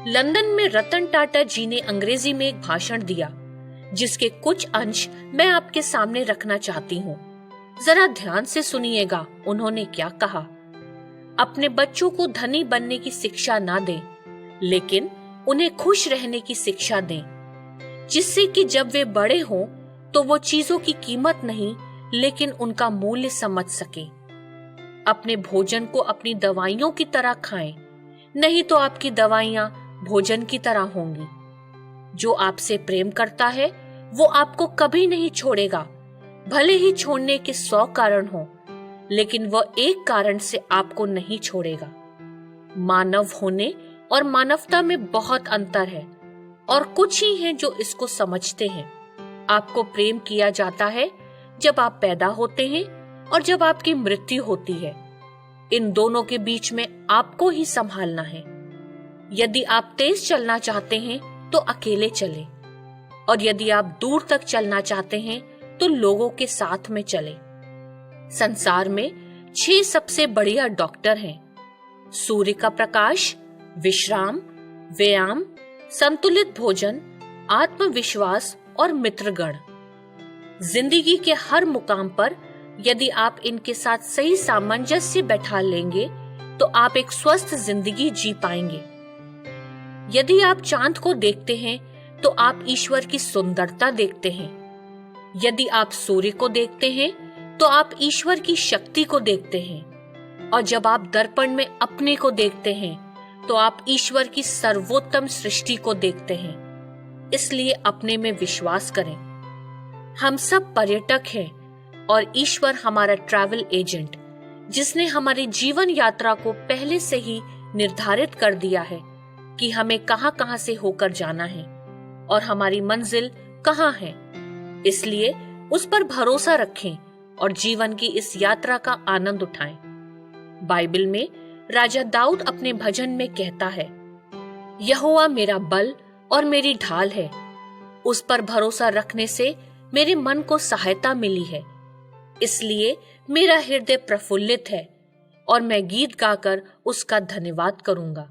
London में रतन टाटा जी ने अंग्रेजी में एक भाषण दिया, जिसके कुछ अंश मैं आपके सामने रखना चाहती हूँ। जरा ध्यान से सुनिएगा उन्होंने क्या कहा। अपने बच्चों को धनी बनने की शिक्षा ना दें, लेकिन उन्हें खुश रहने की शिक्षा दें, जिससे कि जब वे बड़े हों तो वो चीजों की कीमत नहीं लेकिन उनका मूल्य समझ सकें। अपने भोजन को अपनी दवाइयों की तरह खाएं, नहीं तो आपकी दवाइयां भोजन की तरह होंगी। जो आपसे प्रेम करता है वो आपको कभी नहीं छोड़ेगा, भले ही छोड़ने के 100 कारण हो, लेकिन वह एक कारण से आपको नहीं छोड़ेगा। मानव होने और मानवता में बहुत अंतर है और कुछ ही हैं जो इसको समझते हैं। आपको प्रेम किया जाता है जब आप पैदा होते हैं और जब आपकी मृत्यु होती है। इन दोनों के बीच में आपको ही संभालना है। यदि आप तेज चलना चाहते हैं तो अकेले चलें, और यदि आप दूर तक चलना चाहते हैं तो लोगों के साथ में चलें। संसार में 6 सबसे बढ़िया डॉक्टर हैं: सूर्य का प्रकाश, विश्राम, व्यायाम, संतुलित भोजन, आत्मविश्वास और मित्रगण। जिंदगी के हर मुकाम पर यदि आप इनके साथ सही सामंजस्य बैठा लेंगे तो आप एक स्वस्थ जिंदगी जी पाएंगे। यदि आप चांद को देखते हैं तो आप ईश्वर की सुंदरता देखते हैं। यदि आप सूर्य को देखते हैं तो आप ईश्वर की शक्ति को देखते हैं। और जब आप दर्पण में अपने को देखते हैं तो आप ईश्वर की सर्वोत्तम सृष्टि को देखते हैं। इसलिए अपने में विश्वास करें। हम सब पर्यटक हैं और ईश्वर हमारा ट्रैवल एजेंट, जिसने हमारी जीवन यात्रा को पहले से ही निर्धारित कर दिया है कि हमें कहां-कहां से होकर जाना है और हमारी मंजिल कहां है। इसलिए उस पर भरोसा रखें और जीवन की इस यात्रा का आनंद उठाएं। बाइबल में राजा दाऊद अपने भजन में कहता है, यहोवा मेरा बल और मेरी ढाल है, उस पर भरोसा रखने से मेरे मन को सहायता मिली है। इसलिए मेरा हृदय प्रफुल्लित है और मैं गीत गाकर उसका धन्यवाद करूंगा।